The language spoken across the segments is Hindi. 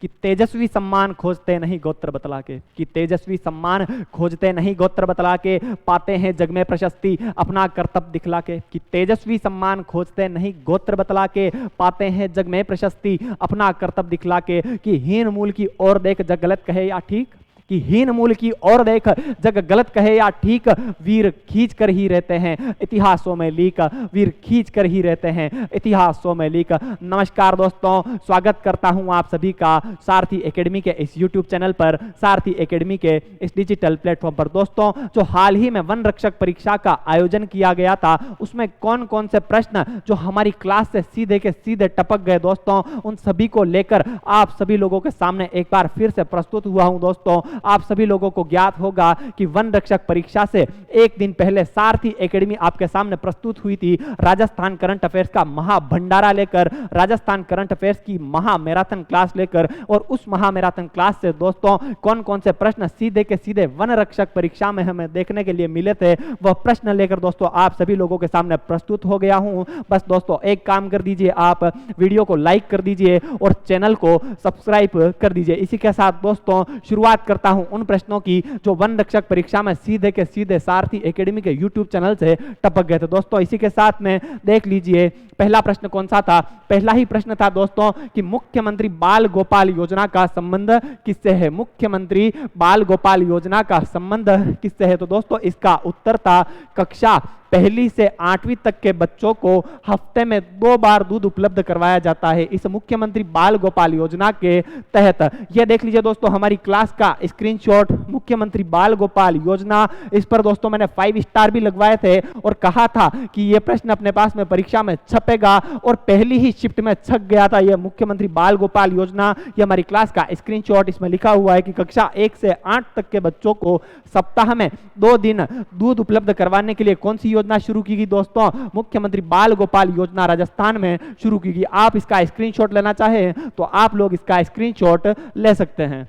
कि तेजस्वी सम्मान खोजते नहीं गोत्र बतला के, कि तेजस्वी सम्मान खोजते नहीं गोत्र बतला के, पाते हैं जग में प्रशस्ति अपना कर्तव्य दिखला के, कि तेजस्वी सम्मान खोजते नहीं गोत्र बतला के, पाते हैं जग में प्रशस्ति अपना कर्तव्य दिखला के, कि हीन मूल की ओर देख जग गलत कहे या ठीक, कि हीन मूल की ओर देख जग गलत कहे या ठीक, वीर खींच कर ही रहते हैं इतिहासों में लीक, वीर खींच कर ही रहते हैं इतिहासों में लीक। नमस्कार दोस्तों, स्वागत करता हूं आप सभी का सारथी एकेडमी के इस यूट्यूब चैनल पर, सारथी एकेडमी के इस डिजिटल प्लेटफॉर्म पर। दोस्तों, जो हाल ही में वन रक्षक परीक्षा का आयोजन किया गया था, उसमें कौन कौन से प्रश्न जो हमारी क्लास से सीधे के सीधे टपक गए दोस्तों, उन सभी को लेकर आप सभी लोगों के सामने एक बार फिर से प्रस्तुत हुआ हूं। दोस्तों, आप सभी लोगों को ज्ञात होगा कि वन रक्षक परीक्षा से एक दिन पहले सारथी एकेडमी आपके सामने प्रस्तुत हुई थी राजस्थान करंट अफेयर्स का महाभंडारा लेकर, राजस्थान करंट अफेयर्स की महा मैराथन क्लास लेकर। और उस महा मैराथन क्लास से दोस्तों कौन कौन से प्रश्न सीधे के सीधे वन रक्षक परीक्षा में हमें देखने के लिए मिले थे, वह प्रश्न लेकर दोस्तों आप सभी लोगों के सामने प्रस्तुत हो गया हूं। बस दोस्तों एक काम कर दीजिए, आप वीडियो को लाइक कर दीजिए और चैनल को सब्सक्राइब कर दीजिए। इसी के साथ दोस्तों शुरुआत करता हूं उन प्रश्नों की जो वन रक्षक परीक्षा में सीधे के सीधे सारथी एकेडमी के यूट्यूब चैनल से टपक गए थे। दोस्तों इसी के साथ में देख लीजिए पहला प्रश्न कौन सा था। पहला ही प्रश्न था दोस्तों कि मुख्यमंत्री बाल गोपाल योजना का संबंध किससे है, मुख्यमंत्री बाल गोपाल योजना का संबंध किससे है। तो दोस्तों इसका उत्तर था कक्षा पहली से 8वीं तक के बच्चों को हफ्ते में 2 बार दूध उपलब्ध करवाया जाता है इस मुख्यमंत्री बाल गोपाल योजना के तहत। यह देख लीजिए दोस्तों हमारी क्लास का स्क्रीनशॉट, मुख्यमंत्री बाल गोपाल योजना। इस पर दोस्तों मैंने 5 स्टार भी लगवाए थे और कहा था कि यह प्रश्न अपने पास में परीक्षा में छपेगा, और पहली ही शिफ्ट में छप गया था यह मुख्यमंत्री बाल गोपाल योजना। यह हमारी क्लास का स्क्रीनशॉट, इसमें लिखा हुआ है कि कक्षा 1 से 8 तक के बच्चों को सप्ताह में 2 दिन दूध उपलब्ध करवाने के लिए कौन सी योजना शुरू की गई दोस्तों, मुख्यमंत्री बाल गोपाल योजना राजस्थान में शुरू की गई। आप इसका स्क्रीनशॉट लेना चाहें तो आप लोग इसका स्क्रीनशॉट ले सकते हैं।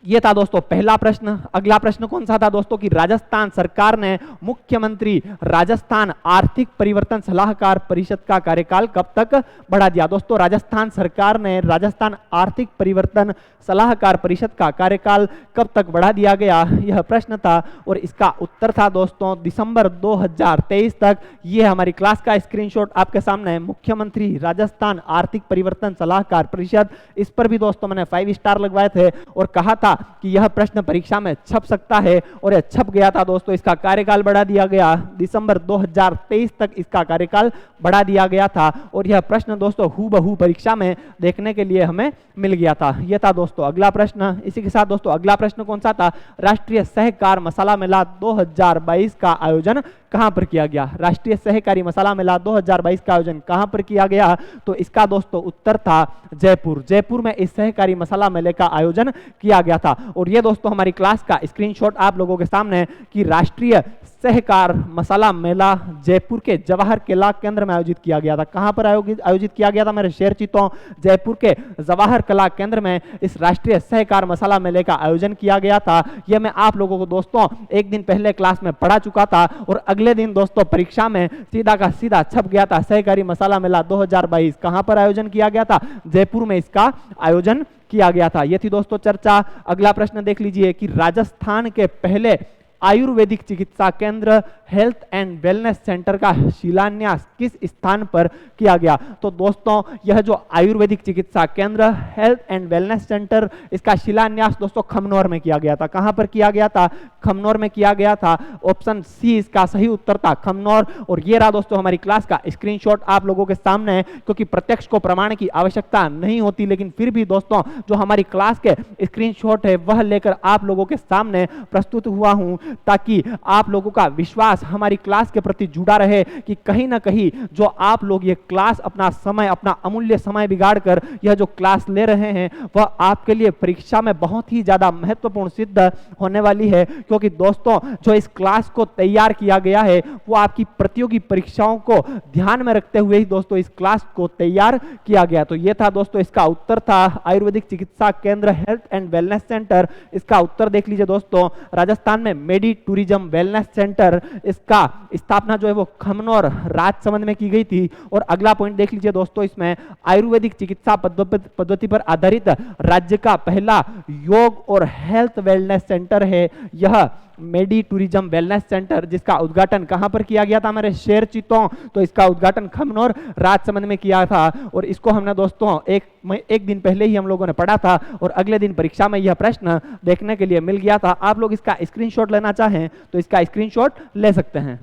यह था दोस्तों पहला प्रश्न। अगला प्रश्न कौन सा था दोस्तों कि राजस्थान सरकार ने मुख्यमंत्री राजस्थान आर्थिक परिवर्तन सलाहकार परिषद का कार्यकाल कब तक बढ़ा दिया। दोस्तों राजस्थान सरकार ने राजस्थान आर्थिक परिवर्तन सलाहकार परिषद का कार्यकाल कब तक बढ़ा दिया गया, यह प्रश्न था और इसका उत्तर था दोस्तों दिसंबर 2023 तक। यह हमारी क्लास का स्क्रीनशॉट आपके सामने है, मुख्यमंत्री राजस्थान आर्थिक परिवर्तन सलाहकार परिषद। इस पर भी दोस्तों मैंने 5 स्टार लगवाए थे और कहा था कि यह प्रश्न परीक्षा में छप सकता है, और यह छप गया था दोस्तों। इसका कार्यकाल बढ़ा दिया गया, दिसंबर 2023 तक इसका कार्यकाल बढ़ा दिया गया था, और यह प्रश्न दोस्तों हूबहू परीक्षा में देखने के लिए हमें मिल गया था। यह था दोस्तों अगला प्रश्न। इसी के साथ दोस्तों अगला प्रश्न कौन सा था, राष्ट्रीय सहकार मसाला मेला 2022 का आयोजन कहां पर किया गया। राष्ट्रीय सहकारी मसाला मेला 2022 का आयोजन कहां पर किया गया, तो इसका दोस्तों उत्तर था जयपुर। जयपुर में इस सहकारी मसाला मेले का आयोजन किया गया था। और ये दोस्तों हमारी क्लास का स्क्रीनशॉट आप लोगों के सामने कि राष्ट्रीय सहकार मसाला मेला जयपुर के जवाहर कला केंद्र में आयोजित किया गया था। कहां पर आयोजित किया गया था मेरे शेर चितों, जयपुर के जवाहर कला केंद्र में इस राष्ट्रीय सहकार मसाला मेले का आयोजन किया गया था। यह मैं आप लोगों को दोस्तों एक दिन पहले क्लास में पढ़ा चुका था, और अगले दिन दोस्तों परीक्षा में सीधा का सीधा छप गया था सहकारी मसाला मेला 2022 कहां पर आयोजन किया गया था, जयपुर में इसका आयोजन किया गया था। यह थी दोस्तों चर्चा। अगला प्रश्न देख लीजिए कि राजस्थान के पहले आयुर्वेदिक चिकित्सा केंद्र हेल्थ एंड वेलनेस सेंटर का शिलान्यास किस स्थान पर किया गया। तो दोस्तों यह जो आयुर्वेदिक चिकित्सा केंद्र हेल्थ एंड वेलनेस सेंटर, इसका शिलान्यास दोस्तों खमनौर में किया गया था। कहां पर किया गया था, खमनौर में किया गया था। ऑप्शन सी इसका सही उत्तर था, खमनौर। और ये रहा दोस्तों हमारी क्लास का स्क्रीनशॉट आप लोगों के सामने है, क्योंकि प्रत्यक्ष को प्रमाण की आवश्यकता नहीं होती, लेकिन फिर भी दोस्तों जो हमारी क्लास के स्क्रीनशॉट है वह लेकर आप लोगों के सामने प्रस्तुत हुआ हूं, ताकि आप लोगों का विश्वास हमारी क्लास के प्रति जुड़ा रहे कि कहीं ना कहीं जो आप लोग ये क्लास अपना समय, अपना अमूल्य समय बिगाड़कर यह जो क्लास ले रहे हैं वह आपके लिए परीक्षा में बहुत ही ज्यादा महत्वपूर्ण सिद्ध होने वाली है। क्योंकि दोस्तों जो इस क्लास को तैयार किया गया है वो आपकी प्रतियोगी परीक्षाओं को ध्यान में रखते हुए ही दोस्तों इस क्लास को तैयार किया गया। तो यह था दोस्तों इसका उत्तर था आयुर्वेदिक चिकित्सा केंद्र हेल्थ एंड वेलनेस सेंटर। इसका उत्तर देख लीजिए दोस्तों, राजस्थान में मेडी टूरिज्म वेलनेस सेंटर, इसका स्थापना जो है वो खमनौर राजसमंद में की गई थी। और अगला पॉइंट देख लीजिए दोस्तों, इसमें आयुर्वेदिक चिकित्सा पद्धति पर आधारित राज्य का पहला योग और हेल्थ वेलनेस सेंटर है यह मेडी टूरिज्म वेलनेस सेंटर, जिसका उद्घाटन कहां पर किया गया था मेरे शेर चित्तों, तो इसका उद्घाटन खमनौर राजसमंद में किया था। और इसको हमने दोस्तों एक दिन पहले ही हम लोगों ने पढ़ा था और अगले दिन परीक्षा में यह प्रश्न देखने के लिए मिल गया था। आप लोग इसका स्क्रीनशॉट लेना चाहें तो इसका स्क्रीनशॉट ले सकते हैं।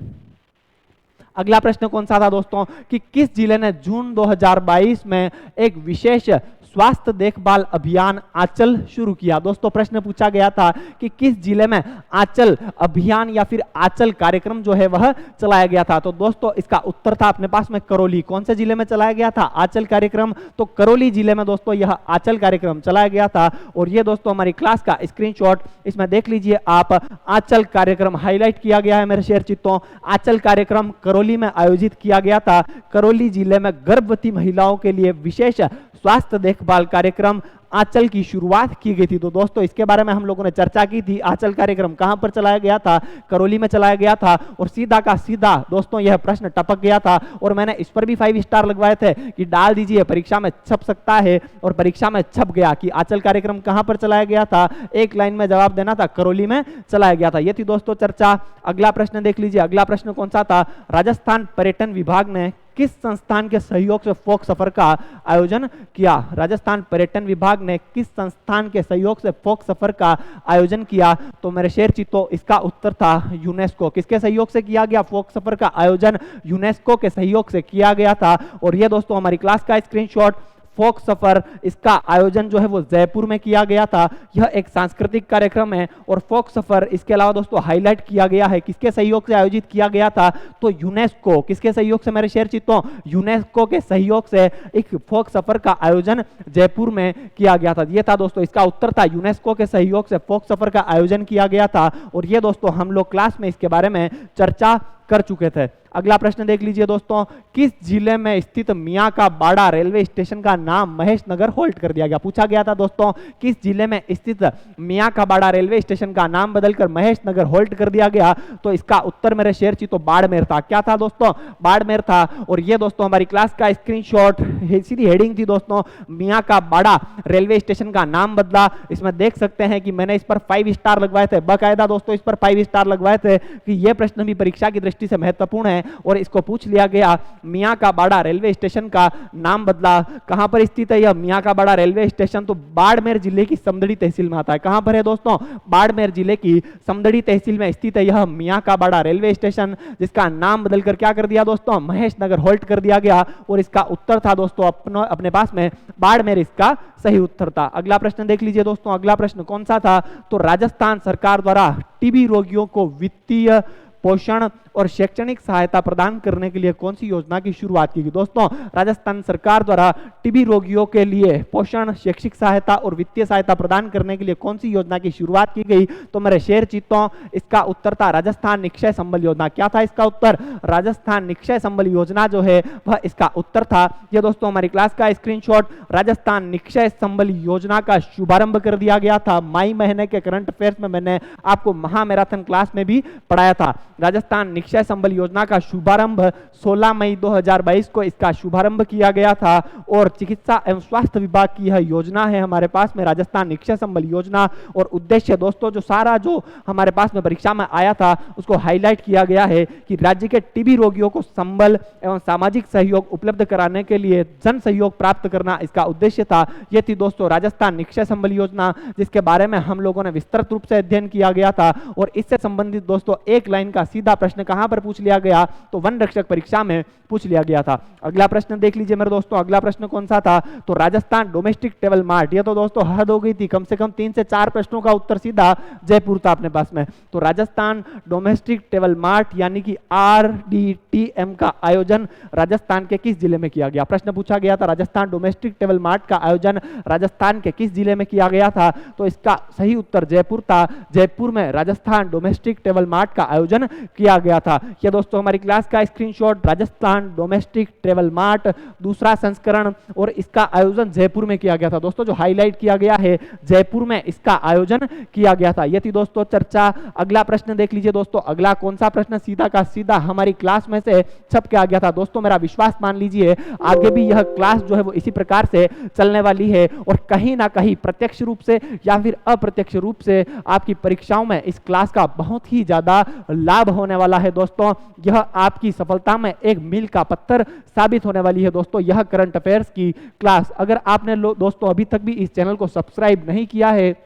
अगला प्रश्न कौन सा था दोस्तों कि किस जिले ने जून 2022 में एक विशेष स्वास्थ्य देखभाल अभियान आंचल शुरू किया। दोस्तों प्रश्न पूछा गया था कि किस जिले में आंचल अभियान या फिर आंचल कार्यक्रम जो है वह चलाया गया था। तो दोस्तों इसका उत्तर था अपने पास में करौली। कौन से जिले में चलाया गया था आंचल कार्यक्रम? तो करौली जिले में दोस्तों यह आंचल कार्यक्रम चलाया गया था। और ये दोस्तों हमारी क्लास का स्क्रीनशॉट इसमें देख लीजिए आप, आंचल कार्यक्रम हाईलाइट किया गया है मेरे शेर चित्तों। आंचल कार्यक्रम करौली में आयोजित किया गया था। करौली जिले में गर्भवती महिलाओं के लिए विशेष स्वास्थ्य देखभाल कार्यक्रम आंचल की शुरुआत की गई थी। तो दोस्तों इसके बारे में हम लोगों ने चर्चा की थी। आंचल कार्यक्रम कहां पर चलाया गया था? करौली में चलाया गया था। और सीधा का सीधा दोस्तों यह प्रश्न टपक गया था और मैंने इस पर भी 5 स्टार लगवाए थे कि डाल दीजिए, परीक्षा में छप सकता है। और परीक्षा में छप गया कि आंचल कार्यक्रम कहां पर चलाया गया था। एक लाइन में जवाब देना था, करौली में चलाया गया था। ये थी दोस्तों चर्चा। अगला प्रश्न देख लीजिए। अगला प्रश्न कौन सा था? राजस्थान पर्यटन विभाग ने किस संस्थान के सहयोग से फोक सफर का आयोजन किया? राजस्थान पर्यटन विभाग ने किस संस्थान के सहयोग से फोक सफर का आयोजन किया? तो मेरे शेर चित्तों इसका उत्तर था यूनेस्को। किसके सहयोग से किया गया फोक सफर का आयोजन? यूनेस्को के सहयोग से किया गया था। और ये दोस्तों हमारी क्लास का स्क्रीनशॉट, फोक सफर, इसका आयोजन जो है वो जयपुर में किया गया था। यह एक सांस्कृतिक कार्यक्रम है। और फोक सफर इसके अलावा दोस्तों हाईलाइट किया गया है किसके सहयोग से आयोजित किया गया था? तो यूनेस्को। किसके सहयोग से मेरे शेर चित्तों? यूनेस्को के सहयोग से एक फोक सफर का आयोजन जयपुर में किया गया था। यह था दोस्तों इसका उत्तर था, यूनेस्को के सहयोग से फोक सफर का आयोजन किया गया था। और ये दोस्तों हम लोग क्लास में इसके बारे में चर्चा कर चुके थे। अगला प्रश्न देख लीजिए दोस्तों, किस जिले में स्थित मियां का बाड़ा रेलवे स्टेशन का नाम महेश नगर होल्ड कर दिया गया? पूछा गया था दोस्तों किस जिले में स्थित मियां का बाड़ा रेलवे स्टेशन का नाम बदलकर महेश नगर होल्ड कर दिया गया? तो इसका उत्तर मेरे शेर चित्तों बाड़मेर था। क्या था दोस्तों? बाड़मेर था। और ये दोस्तों हमारी क्लास का स्क्रीनशॉट, सीधी हेडिंग थी दोस्तों, मियां का बाड़ा रेलवे स्टेशन का नाम बदला। इसमें देख सकते हैं कि मैंने इस पर 5 स्टार लगवाए थे, बाकायदा दोस्तों इस पर 5 स्टार लगवाए थे कि यह प्रश्न भी परीक्षा की दृष्टि से महत्वपूर्ण है। और इसको पूछ लिया गया, मियां का बाड़ा रेलवे स्टेशन का नाम बदला। कहां पर स्थित है यह मियां का बाड़ा रेलवे स्टेशन? तो बाड़मेर जिले की समदड़ी तहसील में आता है। कहां पर है दोस्तों? बाड़मेर जिले की समदड़ी तहसील में स्थित है यह मियां का बाड़ा रेलवे स्टेशन, जिसका नाम बदलकर क्या कर दिया दोस्तों? महेश नगर होल्ड कर दिया गया। और इसका उत्तर था दोस्तों अपने पास में बाड़मेर, इसका सही उत्तर था। अगला प्रश्न देख लीजिए दोस्तों। अगला प्रश्न कौन सा था? तो राजस्थान सरकार द्वारा टीबी रोगियों को वित्तीय, पोषण और शैक्षणिक सहायता प्रदान करने के लिए कौन सी योजना की शुरुआत की गई? दोस्तों राजस्थान सरकार द्वारा टीबी रोगियों के लिए पोषण, शैक्षिक सहायता और वित्तीय सहायता प्रदान करने के लिए कौन सी योजना की शुरुआत की गई? तो मेरे शेर चित्तों इसका उत्तर था राजस्थान निक्षय संबल योजना। क्या था इसका उत्तर? राजस्थान निक्षय संबल योजना जो है वह इसका उत्तर था। यह दोस्तों हमारी क्लास का स्क्रीनशॉट, राजस्थान निक्षय संबल योजना का शुभारंभ कर दिया गया था। मई महीने के करंट अफेयर्स में मैंने आपको महामैराथन क्लास में भी पढ़ाया था। राजस्थान निक्षय संबल योजना का शुभारंभ 16 मई 2022 को इसका शुभारंभ किया गया था। और चिकित्सा एवं स्वास्थ्य विभाग की यह योजना है हमारे पास में, राजस्थान निक्षय संबल योजना। और उद्देश्य दोस्तों जो सारा जो हमारे पास में परीक्षा में आया था उसको हाईलाइट किया गया है कि राज्य के टीबी रोगियों को संबल एवं सामाजिक सहयोग उपलब्ध कराने के लिए जन सहयोग प्राप्त करना इसका उद्देश्य था। यह थी दोस्तों राजस्थान निक्षय संबल योजना, जिसके बारे में हम लोगों ने विस्तृत रूप से अध्ययन किया गया था। और इससे संबंधित दोस्तों एक लाइन का सीधा प्रश्न कहां पर पूछ लिया गया? तो वन रक्षक परीक्षा में पूछ लिया गया था। अगला प्रश्न देख लीजिए मेरे दोस्तों। अगला प्रश्न कौन सा था? तो राजस्थान डोमेस्टिक टेबल मार्ट। ये तो दोस्तों हद हो गई थी, कम से कम 3 से 4 प्रश्नों का उत्तर सीधा जयपुर था अपने पास में। तो राजस्थान डोमेस्टिक टेबल मार्ट यानी कि RDTM का आयोजन राजस्थान के किस जिले में किया गया? प्रश्न पूछा गया था राजस्थान डोमेस्टिक टेबल मार्ट का आयोजन राजस्थान के किस जिले में किया गया था? तो इसका सही उत्तर जयपुर था। जयपुर में राजस्थान डोमेस्टिक टेबल मार्ट का आयोजन किया गया था। ये दोस्तों हमारी क्लास का screenshot, Rajasthan domestic travel mart दूसरा संस्करण, और इसका आयोजन जयपुर में किया गया था। दोस्तों जो हाईलाइट किया गया है, जयपुर में इसका आयोजन किया गया था। ये थी दोस्तों चर्चा। अगला प्रश्न देख लीजिए दोस्तों, अगला कौन सा प्रश्न सीधा का सीधा हमारी क्लास में से छप के आ गया था। दोस्तों मेरा विश्वास मान लीजिए आगे भी यह क्लास जो है वो इसी प्रकार से चलने वाली है, और कहीं ना कहीं प्रत्यक्ष रूप से या फिर अप्रत्यक्ष रूप से आपकी परीक्षाओं में इस क्लास का बहुत ही ज्यादा लाभ होने वाला है। दोस्तों यह आपकी सफलता में एक मील का पत्थर साबित होने वाली है। दोस्तों यह करंट अफेयर्स की क्लास, अगर आपने दोस्तों अभी तक भी इस चैनल को सब्सक्राइब नहीं किया है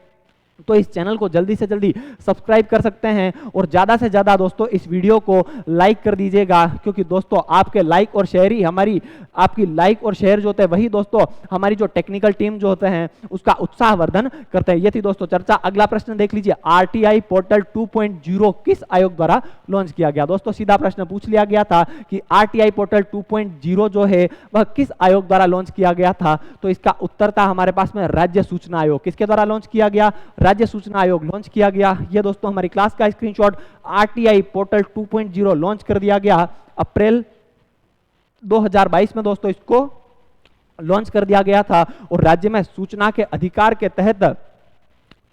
तो इस चैनल को जल्दी से जल्दी सब्सक्राइब कर सकते हैं, और ज़्यादा से ज़्यादा दोस्तों इस वीडियो को लाइक कर दीजिएगा, क्योंकि दोस्तों आपके लाइक और शेयर ही आपकी लाइक और शेयर जो होते हैं वही दोस्तों हमारी जो टेक्निकल टीम जो होते हैं उसका उत्साहवर्धन करते हैं। ये थी दोस्तों चर्चा। अगला प्रश्न देख लीजिए, आरटीआई पोर्टल 2.0 किस आयोग द्वारा लॉन्च किया गया। दोस्तों सीधा प्रश्न पूछ लिया गया था कि आरटीआई पोर्टल 2.0 जो है वह किस आयोग द्वारा लॉन्च किया गया था, तो इसका उत्तर था हमारे पास में राज्य सूचना आयोग। किसके द्वारा लॉन्च किया गया? राज्य सूचना आयोग लॉन्च किया गया। ये दोस्तों हमारी क्लास का स्क्रीनशॉट, आरटीआई पोर्टल 2.0 लॉन्च कर दिया गया अप्रैल 2022 में दोस्तों इसको लॉन्च कर दिया गया था, और राज्य में सूचना के अधिकार के तहत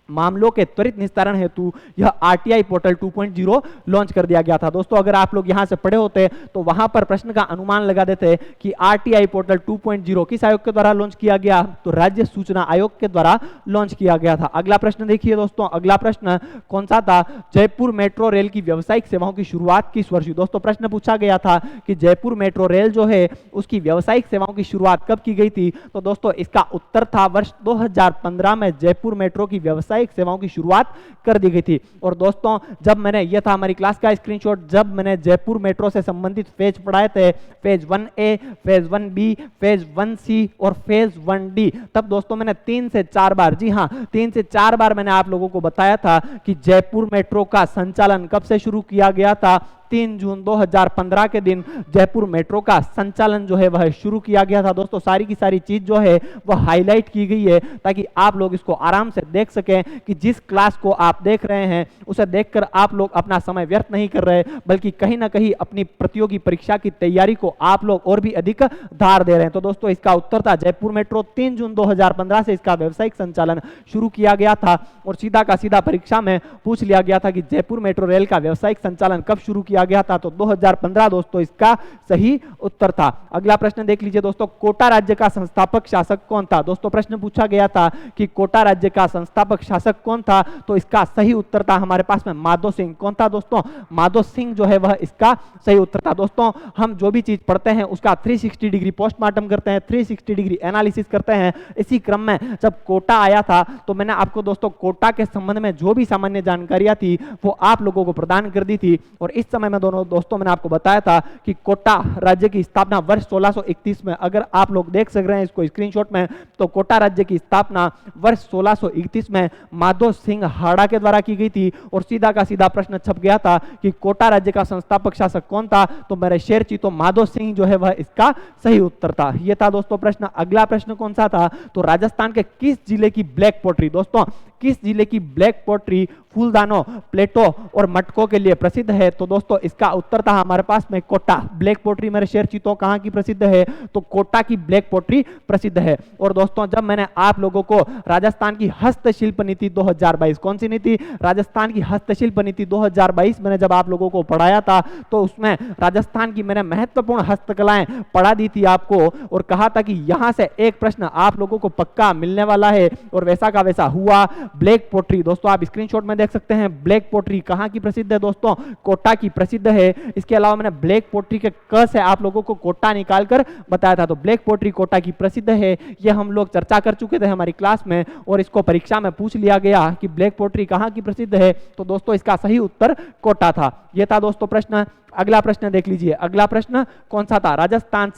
मामलों के त्वरित निस्तारण हेतु यह आरटीआई पोर्टल 2.0 लॉन्च कर दिया गया था। दोस्तों अगर आप लोग यहां से पढ़े होते तो वहां पर प्रश्न का अनुमान लगा देते कि आरटीआई पोर्टल 2.0 किस आयोग के द्वारा लॉन्च किया गया, तो राज्य सूचना आयोग के द्वारा लॉन्च किया गया था। अगला प्रश्न देखिए दोस्तों, अगला प्रश्न कौन सा था? जयपुर मेट्रो रेल की व्यावसायिक सेवाओं की शुरुआत किस वर्ष हुई? दोस्तों प्रश्न पूछा गया था कि जयपुर मेट्रो रेल जो है उसकी व्यावसायिक सेवाओं की शुरुआत कब की गई थी, तो दोस्तों इसका उत्तर था वर्ष 2015 में जयपुर मेट्रो की व्यावसायिक सेवाओं की शुरुआत कर दी गई थी। और दोस्तों जब मैंने, यह था हमारी क्लास का स्क्रीनशॉट, जब मैंने जयपुर मेट्रो से संबंधित फेज पढ़ाए थे, phase 1A, phase 1B, phase 1C और फेज 1D, तब दोस्तों मैंने 3 से 4 बार, जी हां 3 से 4 बार मैंने आप लोगों को बताया था कि जयपुर मेट्रो का संचालन कब से शुरू किया गया था। 3 जून 2015 के दिन जयपुर मेट्रो का संचालन जो है वह शुरू किया गया था। दोस्तों सारी की सारी चीज जो है वह हाईलाइट की गई है ताकि आप लोग इसको आराम से देख सकें कि जिस क्लास को आप देख रहे हैं उसे देखकर आप लोग अपना समय व्यर्थ नहीं कर रहे, बल्कि कहीं ना कहीं अपनी प्रतियोगी परीक्षा की तैयारी को आप लोग और भी अधिक धार दे रहे हैं। तो दोस्तों इसका उत्तर था जयपुर मेट्रो। 3 जून 2015 से इसका व्यावसायिक संचालन शुरू किया गया था, और सीधा का सीधा परीक्षा में पूछ लिया गया था कि जयपुर मेट्रो रेल का व्यावसायिक संचालन कब शुरू किया गया था, तो 2015 दोस्तों इसका सही उत्तर था। अगला प्रश्न देख लीजिए दोस्तों, कोटा राज्य का संस्थापक शासक कौन था? दोस्तों प्रश्न पूछा गया था कि कोटा राज्य का संस्थापक शासक कौन था, तो इसका सही उत्तर था हमारे पास में माधो सिंह। कौन था दोस्तों? माधो सिंह जो है वह इसका सही उत्तर था। दोस्तों हम जो भी चीज पढ़ते हैं उसका 360 डिग्री पोस्टमार्टम करते हैं, 360 डिग्री एनालिसिस करते हैं। इसी क्रम में जब कोटा आया था तो मैंने आपको दोस्तों कोटा के संबंध में जो भी सामान्य जानकारियां थी वो आप लोगों को प्रदान कर दी थी, और इस समय में दोस्तों मैंने आपको बताया था कि कोटा राज्य की स्थापना वर्ष 1631 में, अगर आप लोग देख सक रहे हैं इसको स्क्रीनशॉट में, तो कोटा राज्य की स्थापना वर्ष 1631 में माधो सिंह हाड़ा के द्वारा की गई थी। और सीधा का सीधा प्रश्न छप गया था कि कोटा राज्य का संस्थापक शासक कौन था, तो मेरे शेर चीतो माधो सिंह जो है वह इसका सही उत्तर था। यह था दोस्तों प्रश्न। अगला प्रश्न कौन सा था, तो राजस्थान के किस जिले की ब्लैक पोट्री, दोस्तों किस जिले की ब्लैक पोट्री फूलदानों, प्लेटों और मटकों के लिए प्रसिद्ध है, तो दोस्तों इसका उत्तर था हमारे पास में कोटा। ब्लैक पोट्री मेरे शेर चीतों कहां की प्रसिद्ध है, तो कोटा की ब्लैक पोट्री प्रसिद्ध है। और दोस्तों जब मैंने आप लोगों को राजस्थान की हस्तशिल्प नीति 2022, कौन सी नीति? राजस्थान की हस्तशिल्प नीति 2022 मैंने जब आप लोगों को पढ़ाया था तो उसमें राजस्थान की मैंने महत्वपूर्ण हस्तकलाएं पढ़ा दी थी आपको, और कहा था कि यहां से एक प्रश्न आप लोगों को पक्का मिलने वाला है, और वैसा का वैसा हुआ। ब्लैक पोट्री दोस्तों आप स्क्रीनशॉट में देख सकते हैं, ब्लैक पोट्री कहां की प्रसिद्ध है दोस्तों? कोटा की प्रसिद्ध है। इसके अलावा मैंने ब्लैक पोट्री के क से आप लोगों को कोटा निकालकर बताया था, तो ब्लैक पोट्री कोटा की प्रसिद्ध है। यह हम लोग चर्चा कर चुके थे हमारी क्लास में, और इसको परीक्षा में पूछ लिया गया कि ब्लैक पोट्री कहां की प्रसिद्ध है, तो दोस्तों इसका सही उत्तर कोटा था। यह था दोस्तों प्रश्न। अगला प्रश्न देख लीजिए, अगला प्रश्न कौन सा था? राजस्थान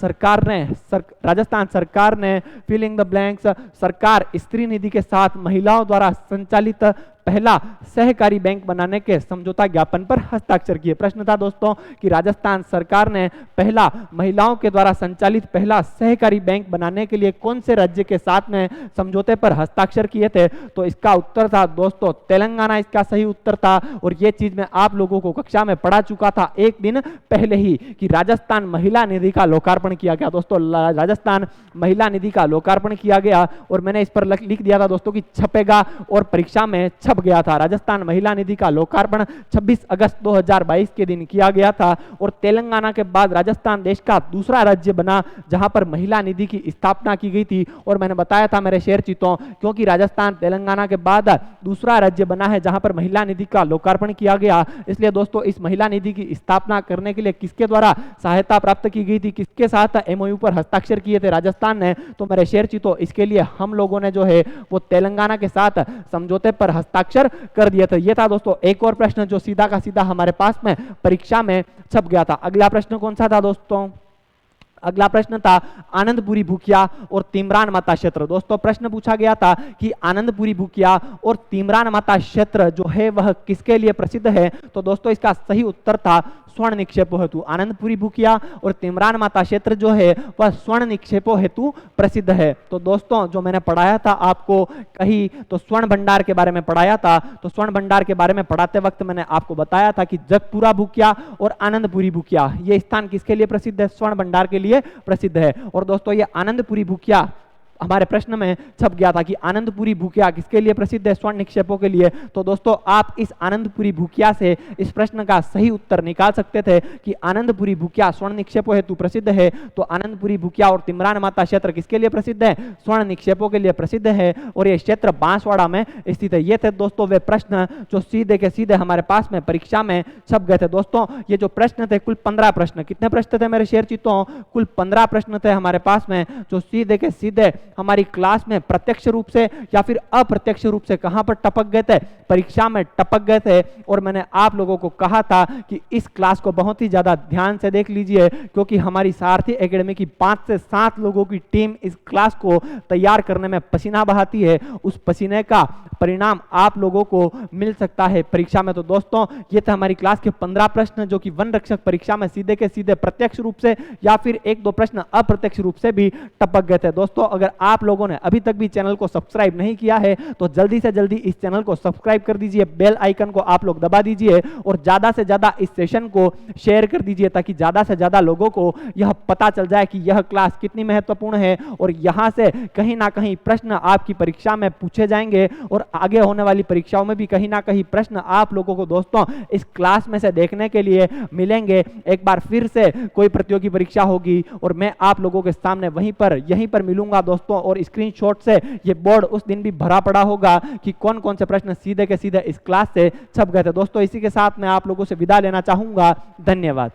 सरकार ने फिलिंग द ब्लैंक्स, सरकार स्त्री निधि के साथ महिलाओं द्वारा संचालित पहला सहकारी बैंक बनाने के समझौता ज्ञापन पर हस्ताक्षर किए। प्रश्न था दोस्तों कि राजस्थान सरकार ने पहला महिलाओं के द्वारा संचालित पहला सहकारी बैंक बनाने के लिए कौन से राज्य के साथ में समझौते पर हस्ताक्षर किए थे? तो इसका उत्तर था दोस्तों तेलंगाना, इसका सही उत्तर था। और यह चीज मैं आप लोगों को कक्षा में पढ़ा चुका था एक दिन पहले ही कि राजस्थान महिला निधि का लोकार्पण किया गया। दोस्तों राजस्थान महिला निधि का लोकार्पण किया गया और मैंने इस पर लिख दिया था दोस्तों कि छपेगा और परीक्षा में छप गया था। राजस्थान महिला निधि का लोकार्पण 26 अगस्त 2022 के दिन किया गया था और तेलंगाना के बाद राजस्थान देश का दूसरा राज्य बना जहां पर महिला निधि की स्थापना की गई थी। और मैंने बताया था मेरे शेर चित्रों, क्योंकि राजस्थान तेलंगाना के बाद दूसरा राज्य बना है जहां पर महिला निधि का लोकार्पण किया गया, इसलिए दोस्तों इस महिला निधि की स्थापना करने के लिए किसके द्वारा सहायता प्राप्त की गई थी, किसके साथ एमओयू पर हस्ताक्षर किए थे राजस्थान ने? तो मेरे शेर चित्रों इसके लिए हम लोगों ने जो है वो तेलंगाना के साथ समझौते पर हस्ताक्षर कर दिया था। ये था दोस्तों एक और प्रश्न जो सीधा का सीधा हमारे पास में परीक्षा में छप गया था। अगला प्रश्न कौन सा था दोस्तों? अगला प्रश्न था आनंदपुरी भूकिया और तिमरान माता क्षेत्र। दोस्तों प्रश्न पूछा गया था कि आनंदपुरी भूकिया और तिमरान माता क्षेत्र जो है वह किसके लिए प्रसिद्ध है? तो दोस्तों इसका सही उत्तर था स्वर्ण निक्षेपों हेतु। आनंदपुरी भूकिया और तिमरान माता क्षेत्र जो है वह स्वर्ण निक्षेपों हेतु प्रसिद्ध है। तो दोस्तों जो मैंने पढ़ाया था आपको कहीं तो स्वर्ण भंडार के बारे में पढ़ाया था, तो स्वर्ण भंडार के बारे में पढ़ाते वक्त मैंने आपको बताया था कि जगपुरा भूकिया और आनंदपुरी भूकिया ये स्थान किसके लिए प्रसिद्ध है? स्वर्ण भंडार के लिए प्रसिद्ध है। और दोस्तों ये आनंदपुरी भूकिया हमारे प्रश्न में छप गया था कि आनंदपुरी भूकिया किसके लिए प्रसिद्ध है? स्वर्ण निक्षेपों के लिए। तो दोस्तों आप इस आनंदपुरी भूकिया से इस प्रश्न का सही उत्तर निकाल सकते थे कि आनंदपुरी भूकिया स्वर्ण निक्षेपों हेतु प्रसिद्ध है। तो आनंदपुरी भूकिया और तिमरान माता क्षेत्र किसके लिए प्रसिद्ध है? स्वर्ण निक्षेपों के लिए प्रसिद्ध है और यह क्षेत्र बांसवाड़ा में स्थित है। ये थे दोस्तों वे प्रश्न जो सीधे के सीधे हमारे पास में परीक्षा में छप गए थे। दोस्तों ये जो प्रश्न थे कुल 15 प्रश्न, कितने प्रश्न थे मेरे शेर चित्रों? कुल 15 प्रश्न थे हमारे पास में जो सीधे के सीधे हमारी क्लास में प्रत्यक्ष रूप से या फिर अप्रत्यक्ष रूप से कहां पर टपक गए थे? परीक्षा में टपक गए थे। और मैंने आप लोगों को कहा था कि इस क्लास को बहुत ही ज्यादा ध्यान से देख लीजिए क्योंकि हमारी सारथी एकेडमी की 5 से 7 लोगों की टीम इस क्लास को तैयार करने में पसीना बहाती है। उस पसीने का परिणाम आप लोगों को मिल सकता है परीक्षा में। तो दोस्तों ये थे हमारी क्लास के 15 प्रश्न जो कि वन रक्षक परीक्षा में सीधे के सीधे प्रत्यक्ष रूप से या फिर 1-2 प्रश्न अप्रत्यक्ष रूप से भी टपक गए थे। दोस्तों अगर आप लोगों ने अभी तक भी चैनल को सब्सक्राइब नहीं किया है तो जल्दी से जल्दी इस चैनल को सब्सक्राइब कर दीजिए, बेल आइकन को आप लोग दबा दीजिए और ज्यादा से ज्यादा इस सेशन को शेयर कर दीजिए ताकि ज्यादा से ज्यादा लोगों को यह पता चल जाए कि यह क्लास कितनी महत्वपूर्ण है और यहां से कहीं ना कहीं प्रश्न आपकी परीक्षा में पूछे जाएंगे और आगे होने वाली परीक्षाओं में भी कहीं ना कहीं प्रश्न आप लोगों को दोस्तों इस क्लास में से देखने के लिए मिलेंगे। एक बार फिर से कोई प्रतियोगी परीक्षा होगी और मैं आप लोगों के सामने यहीं पर मिलूंगा दोस्तों और स्क्रीनशॉट से ये बोर्ड उस दिन भी भरा पड़ा होगा कि कौन कौन से प्रश्न सीधे के सीधे इस क्लास से छप गए थे। दोस्तों इसी के साथ मैं आप लोगों से विदा लेना चाहूंगा। धन्यवाद।